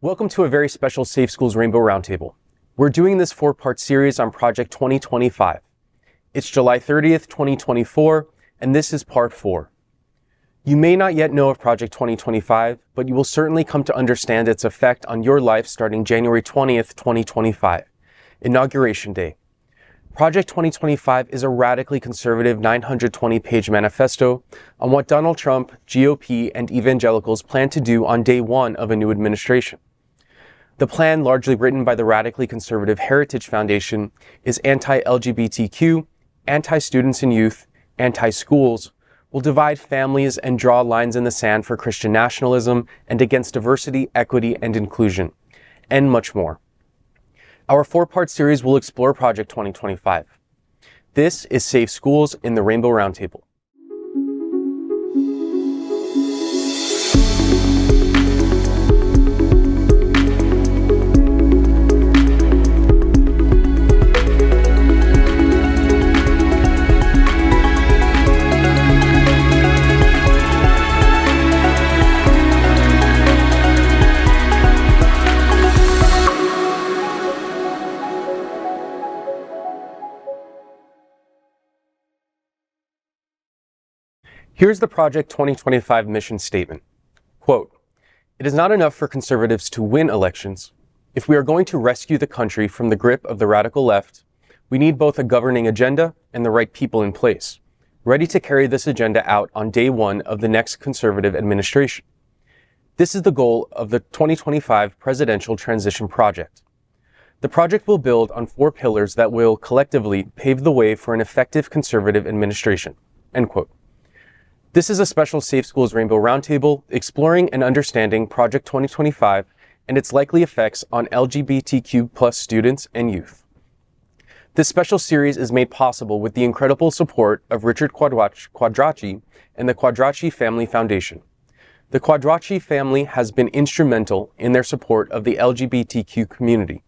Welcome to a very special Safe Schools Rainbow Roundtable. We're doing this 4-part series on Project 2025. It's July 30th, 2024, and this is Part 4. You may not yet know of Project 2025, but you will certainly come to understand its effect on your life starting January 20th, 2025, Inauguration Day. Project 2025 is a radically conservative 920-page manifesto on what Donald Trump, GOP, and evangelicals plan to do on day one of a new administration. The plan, largely written by the radically conservative Heritage Foundation, is anti-LGBTQ, anti-students and youth, anti-schools, will divide families and draw lines in the sand for Christian nationalism and against diversity, equity, and inclusion, and much more. Our 4-part series will explore Project 2025. This is Safe Schools in the Rainbow Roundtable. Here's the Project 2025 mission statement. Quote, "It is not enough for conservatives to win elections. If we are going to rescue the country from the grip of the radical left, we need both a governing agenda and the right people in place, ready to carry this agenda out on day one of the next conservative administration. This is the goal of the 2025 Presidential Transition Project. The project will build on 4 pillars that will collectively pave the way for an effective conservative administration." End quote. This is a special Safe Schools Rainbow Roundtable exploring and understanding Project 2025 and its likely effects on LGBTQ+ students and youth. This special series is made possible with the incredible support of Richard Quadracci and the Quadracci Family Foundation. The Quadracci family has been instrumental in their support of the LGBTQ community.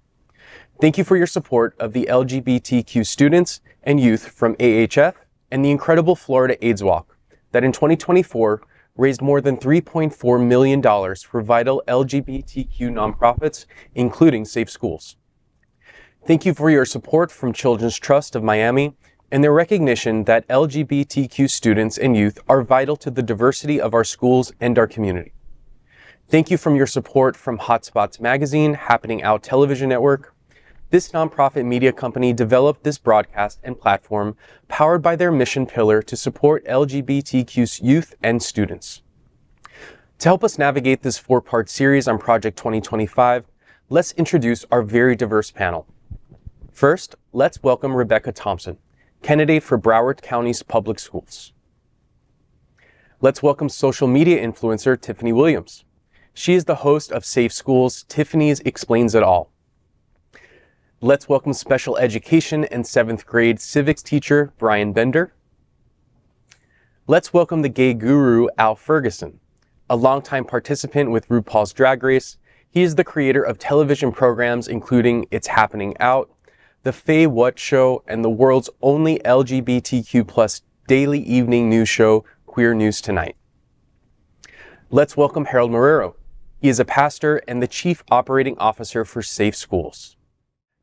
Thank you for your support of the LGBTQ students and youth from AHF and the incredible Florida AIDS Walk that in 2024 raised more than $3.4 million for vital LGBTQ nonprofits, including Safe Schools. Thank you for your support from Children's Trust of Miami and their recognition that LGBTQ students and youth are vital to the diversity of our schools and our community. Thank you from your support from Hotspots Magazine, Happening Out Television Network. This nonprofit media company developed this broadcast and platform powered by their mission pillar to support LGBTQ youth and students. To help us navigate this 4-part series on Project 2025, let's introduce our very diverse panel. First, let's welcome Rebecca Thompson, candidate for Broward County's public schools. Let's welcome social media influencer Tiffany Williams. She is the host of Safe Schools, Tiffany's Explains It All. Let's welcome special education and 7th grade civics teacher, Brian Bender. Let's welcome the gay guru, Al Ferguson, a longtime participant with RuPaul's Drag Race. He is the creator of television programs including It's Happening Out, The Faye What Show, and the world's only LGBTQ+ daily evening news show, Queer News Tonight. Let's welcome Harold Marrero. He is a pastor and the chief operating officer for Safe Schools.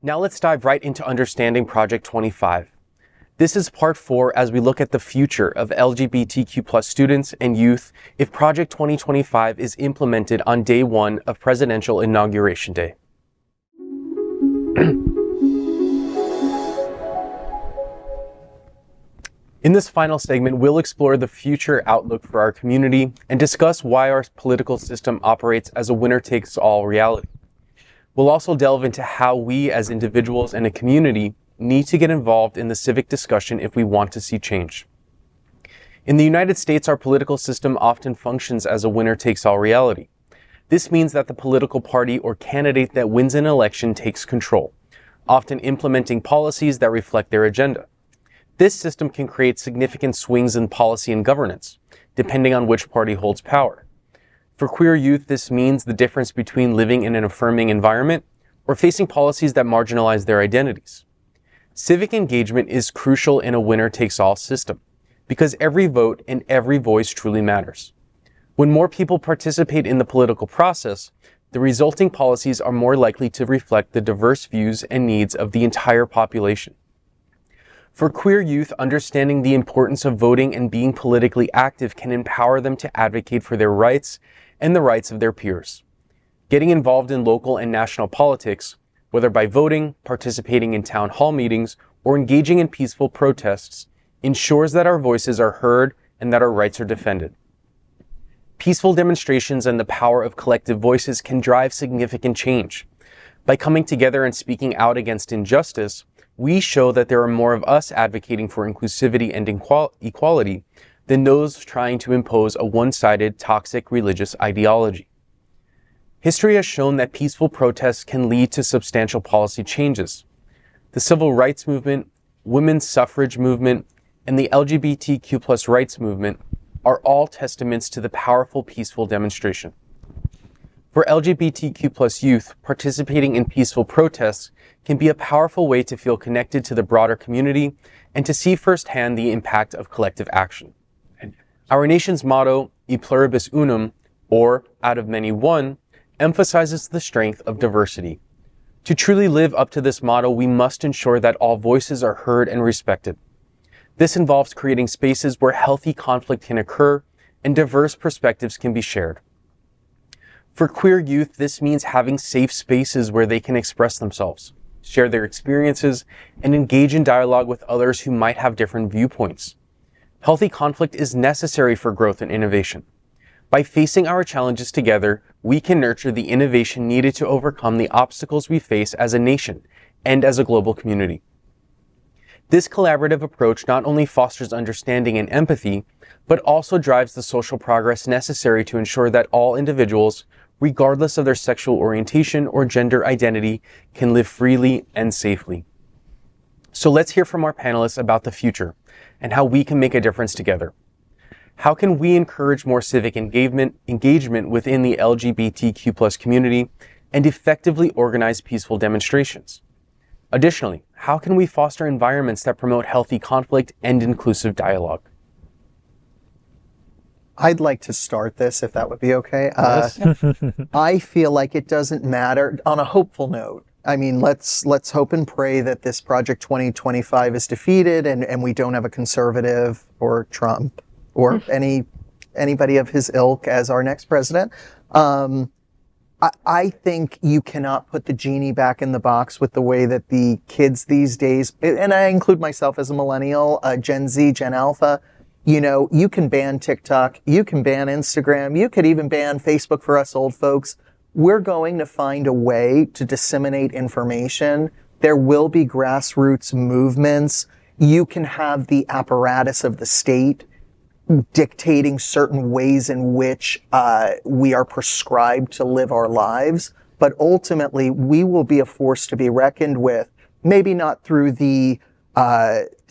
Now let's dive right into understanding Project 25. This is Part 4 as we look at the future of LGBTQ+ students and youth if Project 2025 is implemented on day one of Presidential Inauguration Day. In this final segment, we'll explore the future outlook for our community and discuss why our political system operates as a winner-takes-all reality. We'll also delve into how we as individuals and a community need to get involved in the civic discussion if we want to see change. In the United States, our political system often functions as a winner-takes-all reality. This means that the political party or candidate that wins an election takes control, often implementing policies that reflect their agenda. This system can create significant swings in policy and governance, depending on which party holds power. For queer youth, this means the difference between living in an affirming environment or facing policies that marginalize their identities. Civic engagement is crucial in a winner-takes-all system because every vote and every voice truly matters. When more people participate in the political process, the resulting policies are more likely to reflect the diverse views and needs of the entire population. For queer youth, understanding the importance of voting and being politically active can empower them to advocate for their rights and the rights of their peers. Getting involved in local and national politics, whether by voting, participating in town hall meetings, or engaging in peaceful protests, ensures that our voices are heard and that our rights are defended. Peaceful demonstrations and the power of collective voices can drive significant change. By coming together and speaking out against injustice, we show that there are more of us advocating for inclusivity and equality than those trying to impose a one-sided, toxic religious ideology. History has shown that peaceful protests can lead to substantial policy changes. The civil rights movement, women's suffrage movement, and the LGBTQ+ rights movement are all testaments to the powerful peaceful demonstration. For LGBTQ+ youth, participating in peaceful protests can be a powerful way to feel connected to the broader community and to see firsthand the impact of collective action. Our nation's motto, E pluribus unum, or out of many one, emphasizes the strength of diversity. To truly live up to this motto, we must ensure that all voices are heard and respected. This involves creating spaces where healthy conflict can occur and diverse perspectives can be shared. For queer youth, this means having safe spaces where they can express themselves, share their experiences, and engage in dialogue with others who might have different viewpoints. Healthy conflict is necessary for growth and innovation. By facing our challenges together, we can nurture the innovation needed to overcome the obstacles we face as a nation and as a global community. This collaborative approach not only fosters understanding and empathy, but also drives the social progress necessary to ensure that all individuals, regardless of their sexual orientation or gender identity, can live freely and safely. So let's hear from our panelists about the future and how we can make a difference together. How can we encourage more civic engagement within the LGBTQ+ community and effectively organize peaceful demonstrations? Additionally, how can we foster environments that promote healthy conflict and inclusive dialogue? I'd like to start this, if that would be okay. Yes. I feel like it doesn't matter, on a hopeful note. I mean, let's hope and pray that this Project 2025 is defeated and we don't have a conservative or Trump or anybody of his ilk as our next president. I think you cannot put the genie back in the box with the way that the kids these days, and I include myself as a millennial, Gen Z, Gen Alpha, you know, you can ban TikTok, you can ban Instagram, you could even ban Facebook for us old folks. We're going to find a way to disseminate information. There will be grassroots movements. You can have the apparatus of the state dictating certain ways in which we are prescribed to live our lives. But ultimately, we will be a force to be reckoned with, maybe not through the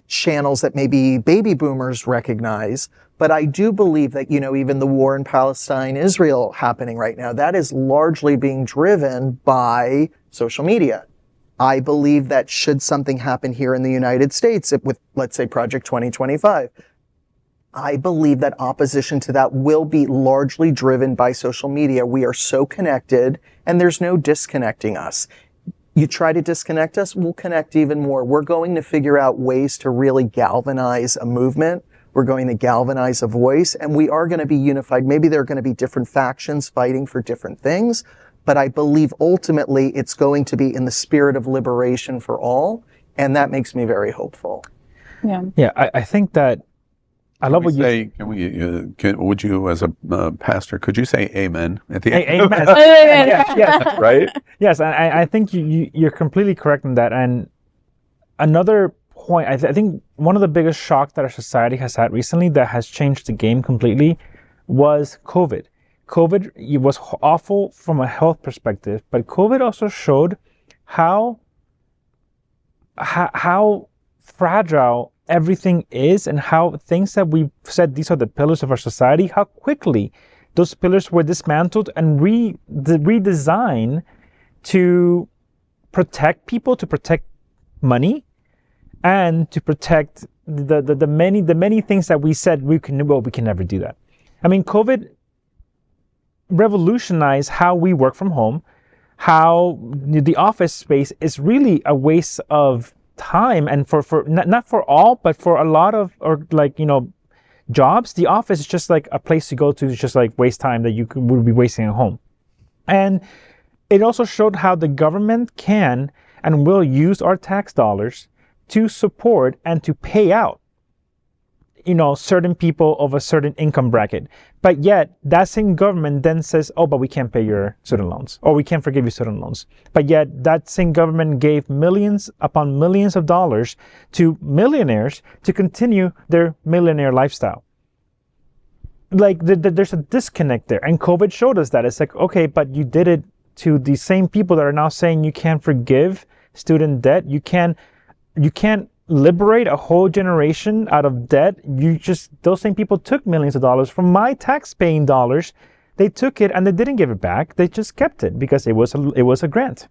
channels that maybe baby boomers recognize, but I do believe that, you know, even the war in Palestine, Israel happening right now, that is largely being driven by social media. I believe that should something happen here in the United States with, let's say, Project 2025, I believe that opposition to that will be largely driven by social media. We are so connected and there's no disconnecting us. You try to disconnect us, we'll connect even more. We're going to figure out ways to really galvanize a movement. We're going to galvanize a voice, and we are going to be unified. Maybe there are going to be different factions fighting for different things, but I believe ultimately it's going to be in the spirit of liberation for all, and that makes me very hopeful. Yeah, I think that I love what you say. Would you, as a pastor, could you say amen at the end? Amen. Yes, right? Yes, I think you're completely correct in that. And another point, I think one of the biggest shocks that our society has had recently that has changed the game completely was COVID. COVID, it was awful from a health perspective, but COVID also showed how fragile everything is and how things that we've said these are the pillars of our society, how quickly those pillars were dismantled and redesigned to protect people, to protect money, and to protect the many things that we said we can never do that. I mean, COVID revolutionize how we work from home, how the office space is really a waste of time, and for not for all, but for a lot of, or like, jobs, the office is just like a place to go to just like waste time that would be wasting at home. And it also showed how the government can and will use our tax dollars to support and to pay out certain people of a certain income bracket. But yet that same government then says, oh, but we can't pay your student loans, or we can't forgive you student loans. But yet that same government gave millions upon millions of dollars to millionaires to continue their millionaire lifestyle. Like there's a disconnect there. And COVID showed us that. It's like, okay, but you did it to the same people that are now saying you can't forgive student debt. You can't liberate a whole generation out of debt. Those same people took millions of dollars from my tax-paying dollars. They took it and they didn't give it back. They just kept it because it was a grant.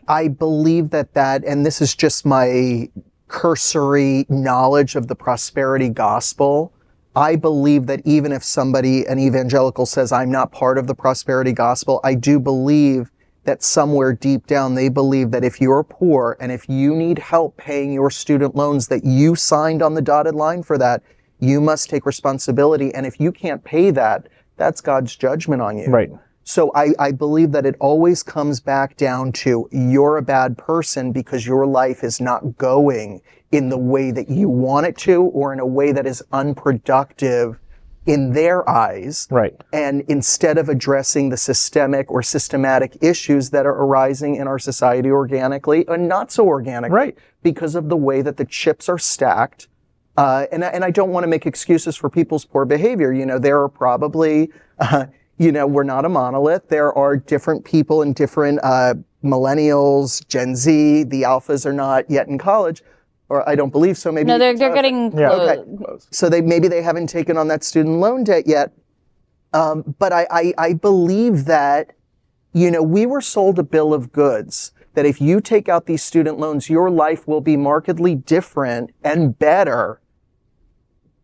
I believe that, and this is just my cursory knowledge of the prosperity gospel, I believe that even if an evangelical says, I'm not part of the prosperity gospel, I do believe that somewhere deep down they believe that if you're poor and if you need help paying your student loans, that you signed on the dotted line for that, you must take responsibility. And if you can't pay that, that's God's judgment on you. Right. So I believe that it always comes back down to you're a bad person because your life is not going in the way that you want it to, or in a way that is unproductive in their eyes. Right. And instead of addressing the systematic issues that are arising in our society organically and not so organically, right, because of the way that the chips are stacked. And I don't want to make excuses for people's poor behavior. There are probably, we're not a monolith. There are different people in different millennials, Gen Z. The alphas are not yet in college. Or I don't believe so. Maybe no, they're getting close. Okay. So maybe they haven't taken on that student loan debt yet. But I believe that, we were sold a bill of goods that if you take out these student loans, your life will be markedly different and better.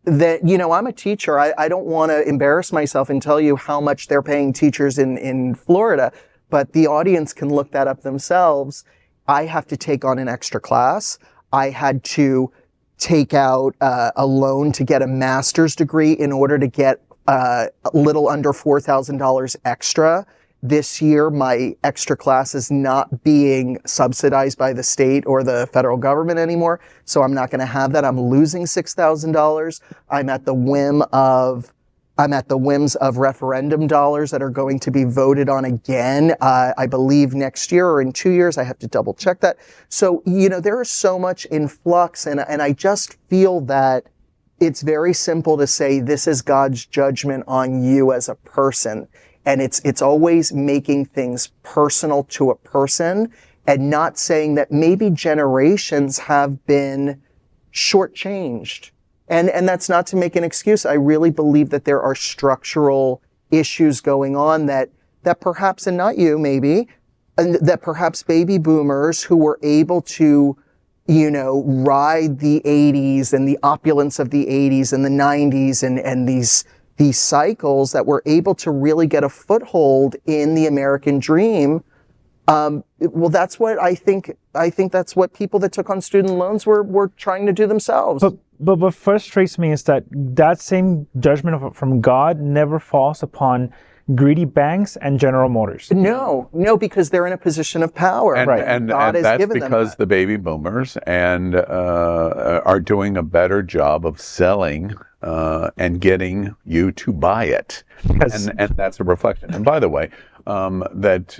That, I'm a teacher. I don't want to embarrass myself and tell you how much they're paying teachers in Florida, but the audience can look that up themselves. I have to take on an extra class. I had to take out a loan to get a master's degree in order to get a little under $4,000 extra. This year, my extra class is not being subsidized by the state or the federal government anymore, so I'm not going to have that. I'm losing $6,000. I'm at the whims of referendum dollars that are going to be voted on again, I believe next year or in 2 years. I have to double check that. So, there is so much in flux, and I just feel that it's very simple to say this is God's judgment on you as a person. And it's always making things personal to a person and not saying that maybe generations have been shortchanged. And that's not to make an excuse. I really believe that there are structural issues going on that perhaps, and not you maybe, and that perhaps baby boomers who were able to, ride the 80s and the opulence of the 80s and the 90s and these cycles, that were able to really get a foothold in the American dream. Well, that's what I think that's what people that took on student loans were trying to do themselves. But what frustrates me is that same judgment from God never falls upon greedy banks and General Motors. No, because they're in a position of power. And God has that's given because them the baby boomers are doing a better job of selling and getting you to buy it. Yes. And that's a reflection. And by the way, that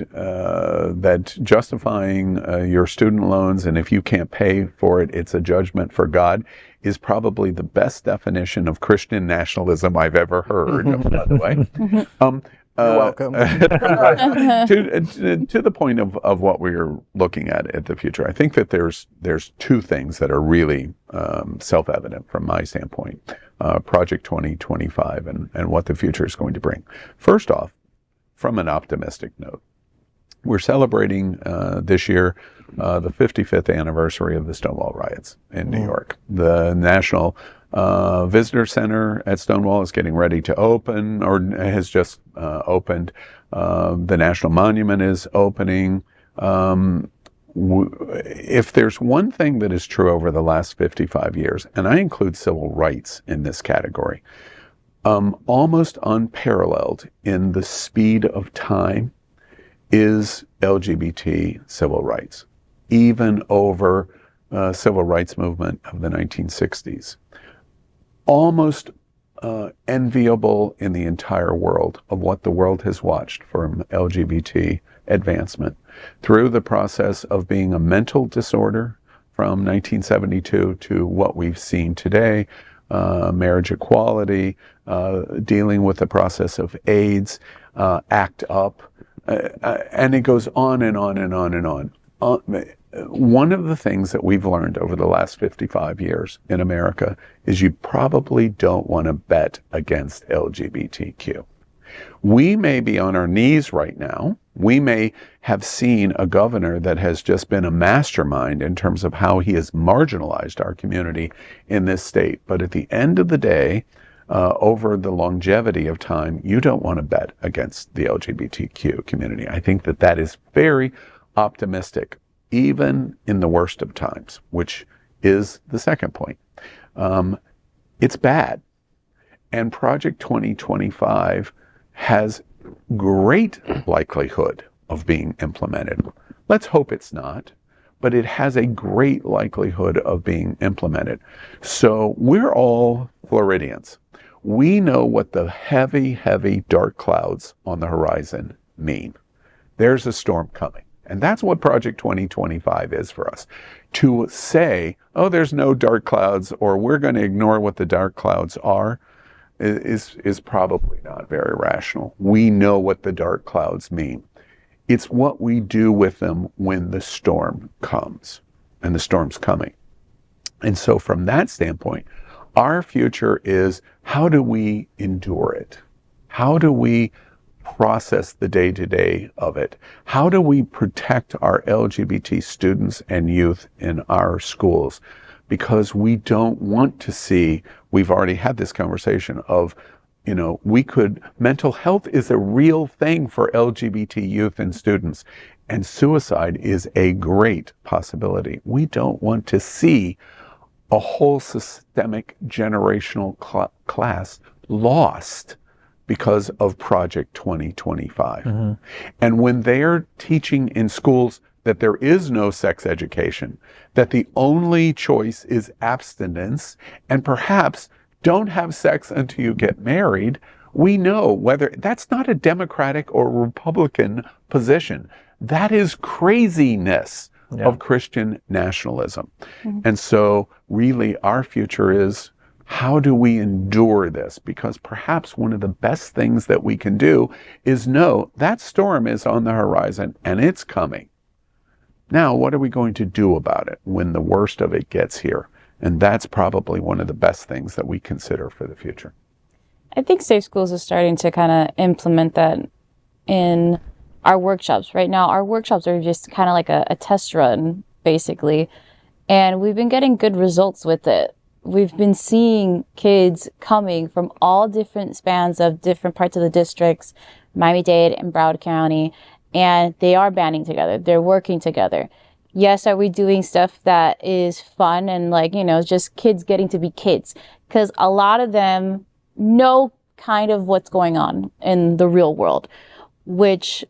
justifying your student loans, and if you can't pay for it, it's a judgment for God, is probably the best definition of Christian nationalism I've ever heard, by the way. You're welcome. To the point of what we're looking at the future, I think that there's two things that are really self-evident from my standpoint. Project 2025 and what the future is going to bring. First off, from an optimistic note, we're celebrating this year the 55th anniversary of the Stonewall riots in New York. The national Visitor Center at Stonewall is getting ready to open, or has just opened. The National Monument is opening. If there's one thing that is true over the last 55 years, and I include civil rights in this category, almost unparalleled in the speed of time is LGBT civil rights, even over civil rights movement of the 1960s. Almost enviable in the entire world of what the world has watched from LGBT advancement through the process of being a mental disorder from 1972 to what we've seen today, marriage equality, dealing with the process of AIDS, ACT UP, and it goes on and on and on and on. One of the things that we've learned over the last 55 years in America is you probably don't want to bet against LGBTQ. We may be on our knees right now. We may have seen a governor that has just been a mastermind in terms of how he has marginalized our community in this state. But at the end of the day, over the longevity of time, you don't want to bet against the LGBTQ community. I think that that is very optimistic, even in the worst of times, which is the second point. It's bad. And Project 2025 has great likelihood of being implemented. Let's hope it's not, but it has a great likelihood of being implemented. So we're all Floridians. We know what the heavy, heavy dark clouds on the horizon mean. There's a storm coming. And that's what Project 2025 is for us. To say, oh, there's no dark clouds, or we're going to ignore what the dark clouds are, is probably not very rational. We know what the dark clouds mean. It's what we do with them when the storm comes, and the storm's coming. And so from that standpoint, our future is, how do we endure it? How do we process the day-to-day of it? How do we protect our LGBT students and youth in our schools? Because we don't want to see, we've already had this conversation of, mental health is a real thing for LGBT youth and students, and suicide is a great possibility. We don't want to see a whole systemic generational class lost because of Project 2025. Mm-hmm. And when they're teaching in schools that there is no sex education, that the only choice is abstinence, and perhaps don't have sex until you get married, we know whether that's not a Democratic or Republican position. That is craziness of Christian nationalism. Mm-hmm. And so really our future is, how do we endure this? Because perhaps one of the best things that we can do is know that storm is on the horizon and it's coming. Now, what are we going to do about it when the worst of it gets here? And that's probably one of the best things that we consider for the future. I think Safe Schools is starting to kind of implement that in our workshops. Right now, our workshops are just kind of like a test run, basically. And we've been getting good results with it. We've been seeing kids coming from all different spans of different parts of the districts, Miami-Dade and Broward County, and they are banding together. They're working together. Yes, are we doing stuff that is fun and just kids getting to be kids? Because a lot of them know kind of what's going on in the real world, which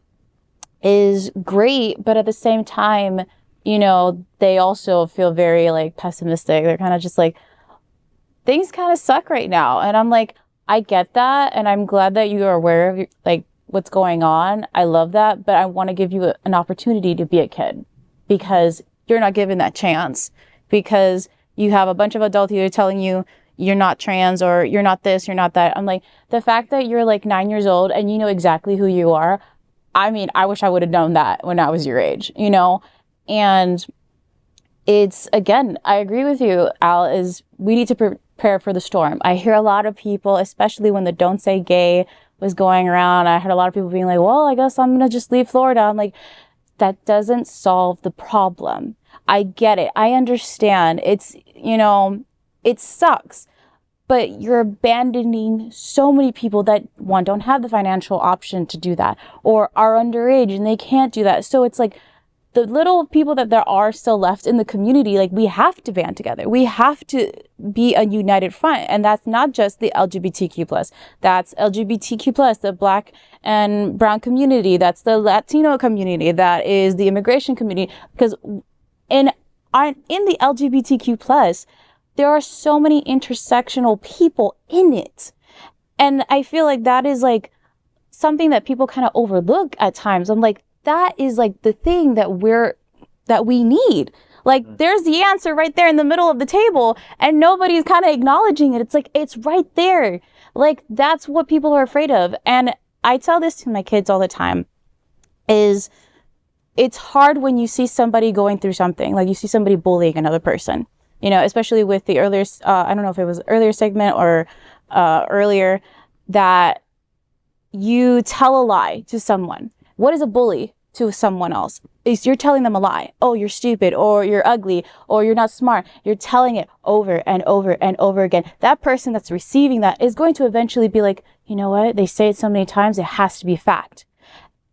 is great. But at the same time, they also feel very pessimistic. They're kind of just things kind of suck right now. And I'm I get that. And I'm glad that you are aware of what's going on. I love that. But I want to give you an opportunity to be a kid, because you're not given that chance, because you have a bunch of adults here telling you you're not trans or you're not this, you're not that. I'm the fact that you're 9 years old and you know exactly who you are. I mean, I wish I would have known that when I was your age, and it's, again, I agree with you, Al, is we need to prepare for the storm. I hear a lot of people, especially when the Don't Say Gay was going around, I heard a lot of people being well, I guess I'm going to just leave Florida. I'm that doesn't solve the problem. I get it. I understand. It's, it sucks. but you're abandoning so many people that, one, don't have the financial option to do that, or are underage and they can't do that. So it's like the little people that there are still left in the community, like, we have to band together. We have to be a united front. And that's not just the LGBTQ plus. That's LGBTQ plus, the Black and brown community. That's the Latino community. That is the immigration community. Because in the LGBTQ plus, there are so many intersectional people in it. And I feel like that is like something that people kind of overlook at times. I'm like, that is like the thing that we need. Like, there's the answer right there in the middle of the table, and nobody's kind of acknowledging it. It's like, it's right there. Like, that's what people are afraid of. And I tell this to my kids all the time, is it's hard when you see somebody going through something, like you see somebody bullying another person, you know, especially with the earlier, I don't know if it was earlier segment or earlier, that you tell a lie to someone. What is a bully to someone else? Is you're telling them a lie. Oh, you're stupid, or you're ugly, or you're not smart. You're telling it over and over and over again. That person that's receiving that is going to eventually be like, you know what? They say it so many times, it has to be fact.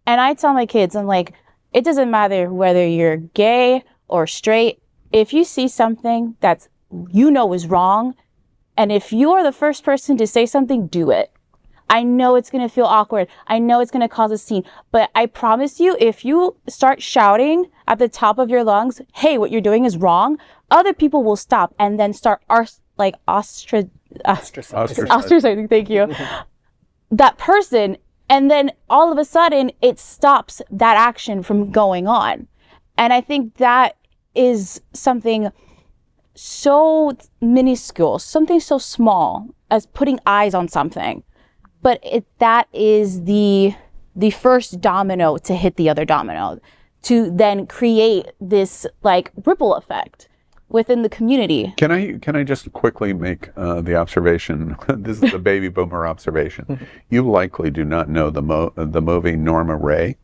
And I tell my kids, I'm like, it doesn't matter whether you're gay or straight. If you see something that's, you know, is wrong, and if you are the first person to say something, do it. I know it's going to feel awkward. I know it's going to cause a scene, but I promise you, if you start shouting at the top of your lungs, hey, what you're doing is wrong, other people will stop and then start ostracizing, thank you, that person. And then all of a sudden it stops that action from going on. And I think that is something so minuscule, something so small as putting eyes on something. But that is the first domino to hit the other domino, to then create this like ripple effect within the community. Can I just quickly make the observation? This is the baby boomer observation. You likely do not know the movie Norma Ray,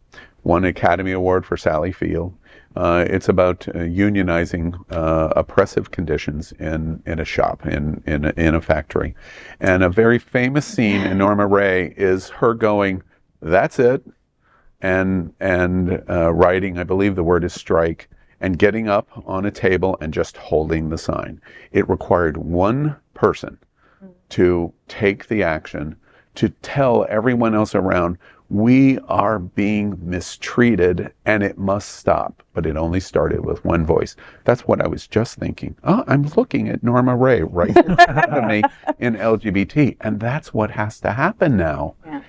won an Academy Award for Sally Field. It's about unionizing oppressive conditions in a shop, in a factory. And a very famous scene in Norma Ray is her going, "That's it," and writing, I believe the word is strike, and getting up on a table and just holding the sign. It required one person to take the action, to tell everyone else around, we are being mistreated and it must stop. But it only started with one voice. That's what I was just thinking. Oh, I'm looking at Norma Ray right in front of me in LGBT. And that's what has to happen now. Yeah.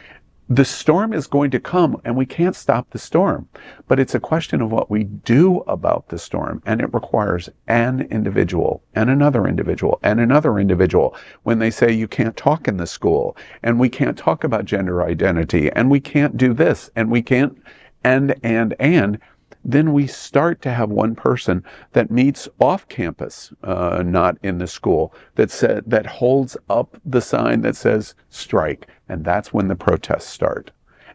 The storm is going to come and we can't stop the storm. But it's a question of what we do about the storm. And it requires an individual and another individual and another individual. When they say you can't talk in the school and we can't talk about gender identity and we can't do this and we can't and then we start to have one person that meets off campus, not in the school, that holds up the sign that says strike. And that's when the protests start.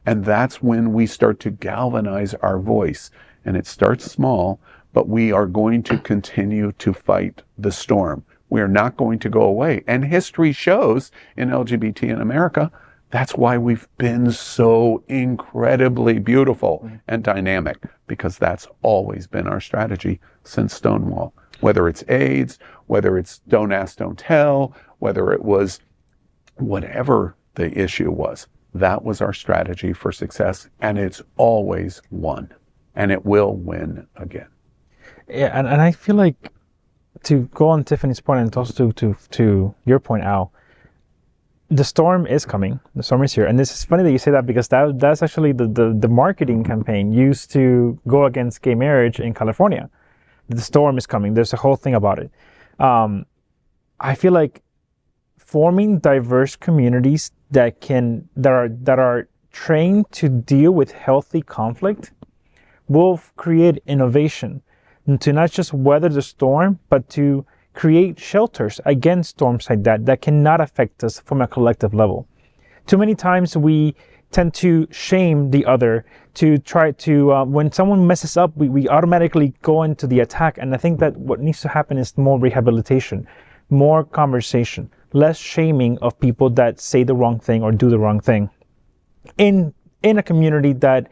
And that's when we start to galvanize our voice. And it starts small, but we are going to continue to fight the storm. We are not going to go away. And history shows in LGBT in America, that's why we've been so incredibly beautiful and dynamic, because that's always been our strategy since Stonewall. Whether it's AIDS, whether it's don't ask, don't tell, whether it was whatever the issue was, that was our strategy for success, and it's always won, and it will win again. Yeah, and I feel like, to go on Tiffany's point and also to your point, Al, the storm is coming. The storm is here. And this is funny that you say that, because that's actually the marketing campaign used to go against gay marriage in California. The storm is coming. There's a whole thing about it. I feel like forming diverse communities that are trained to deal with healthy conflict will create innovation, and to not just weather the storm, but to create shelters against storms like that cannot affect us from a collective level. Too many times we tend to shame the other, to try to, when someone messes up, we automatically go into the attack. And I think that what needs to happen is more rehabilitation, more conversation, less shaming of people that say the wrong thing or do the wrong thing in a community that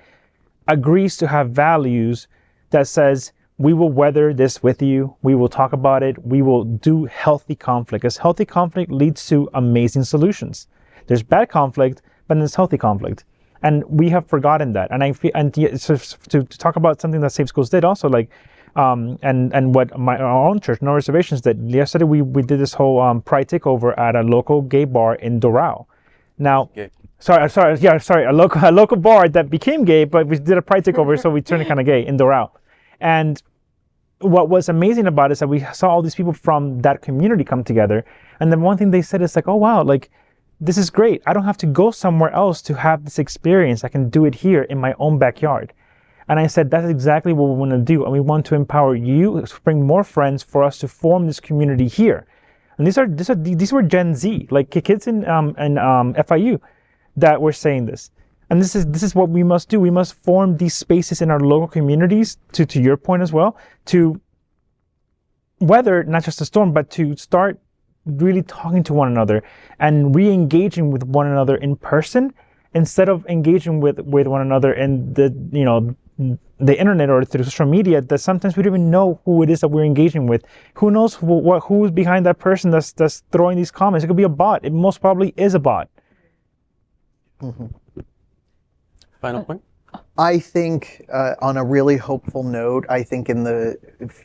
agrees to have values that says, we will weather this with you, we will talk about it, we will do healthy conflict, because healthy conflict leads to amazing solutions. There's bad conflict, but then there's healthy conflict. And we have forgotten that. And I feel, and so to talk about something that Safe Schools did also, like, and what our own church, No Reservations, did. Yesterday we did this whole pride takeover at a local gay bar in Doral. Now, a local bar that became gay, but we did a pride takeover, so we turned it kind of gay in Doral. And what was amazing about it is that we saw all these people from that community come together. And then one thing they said is like, oh wow, like, this is great. I don't have to go somewhere else to have this experience. I can do it here in my own backyard. And I said, that's exactly what we want to do. And we want to empower you, bring more friends for us to form this community here. And these were Gen Z, like kids in FIU that were saying this. And this is what we must do. We must form these spaces in our local communities, to your point as well, to weather not just a storm, but to start really talking to one another and re-engaging with one another in person, instead of engaging with one another in the internet or through social media, that sometimes we don't even know who it is that we're engaging with. Who knows who's behind that person that's throwing these comments? It could be a bot. It most probably is a bot. Mm-hmm. Final point? I think on a really hopeful note, I think in the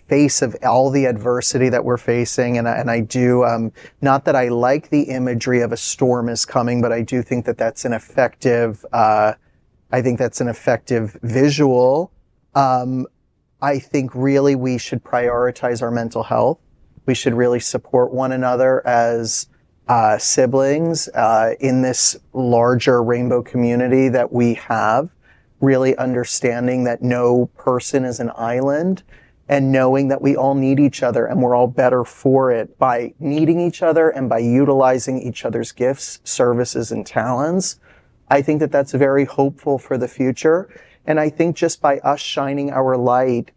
face of all the adversity that we're facing, and I do, not that I like the imagery of a storm is coming, but I do think that that's an effective, visual. I think really we should prioritize our mental health. We should really support one another as siblings in this larger rainbow community that we have, really understanding that no person is an island, and knowing that we all need each other and we're all better for it by needing each other and by utilizing each other's gifts, services, and talents. I think that that's very hopeful for the future. And I think just by us shining our light,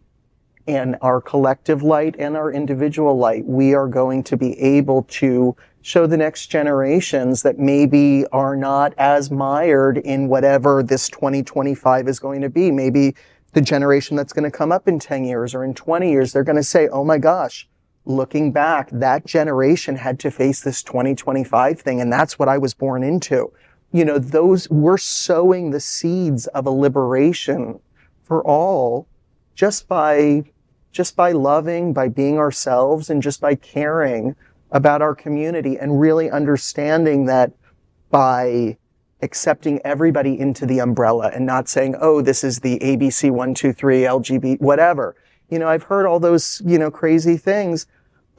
and our collective light and our individual light, we are going to be able to show the next generations that maybe are not as mired in whatever this 2025 is going to be. Maybe the generation that's going to come up in 10 years or in 20 years, they're going to say, oh my gosh, looking back, that generation had to face this 2025 thing, and that's what I was born into. We're sowing the seeds of a liberation for all just by loving, by being ourselves, and just by caring about our community, and really understanding that by accepting everybody into the umbrella and not saying, oh, this is the ABC 1, 2, 3, LGBT, whatever. I've heard all those, crazy things.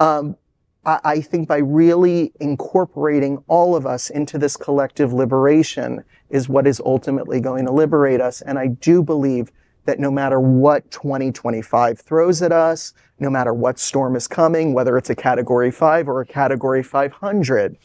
I think by really incorporating all of us into this collective liberation is what is ultimately going to liberate us. And I do believe that no matter what 2025 throws at us, no matter what storm is coming, whether it's a Category 5 or a Category 500,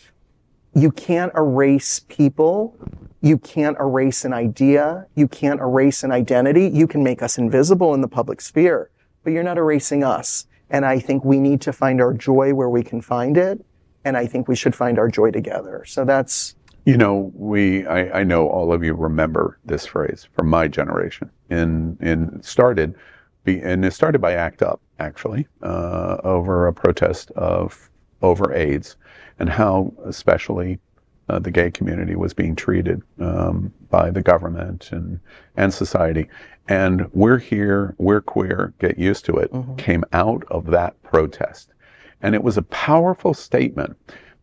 you can't erase people, you can't erase an idea, you can't erase an identity. You can make us invisible in the public sphere, but you're not erasing us. And I think we need to find our joy where we can find it, and I think we should find our joy together. So that's... I know all of you remember this phrase from my generation, and it started by ACT UP, actually, over a protest over AIDS, and how especially the gay community was being treated by the government and society. And we're here, we're queer, get used to it, came out of that protest. And it was a powerful statement,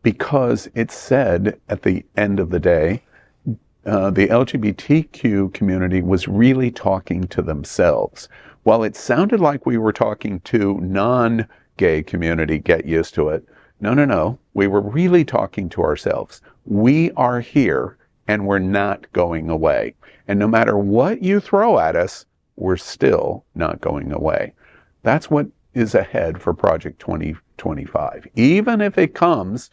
because it said at the end of the day, the LGBTQ community was really talking to themselves. While it sounded like we were talking to non-gay community, get used to it, no, we were really talking to ourselves. We are here and we're not going away. And no matter what you throw at us, we're still not going away. That's what is ahead for Project 2025. Even if it comes,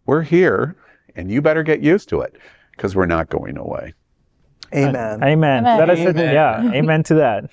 we're here, and you better get used to it, because we're not going away. Amen. Amen. Amen. Amen to that.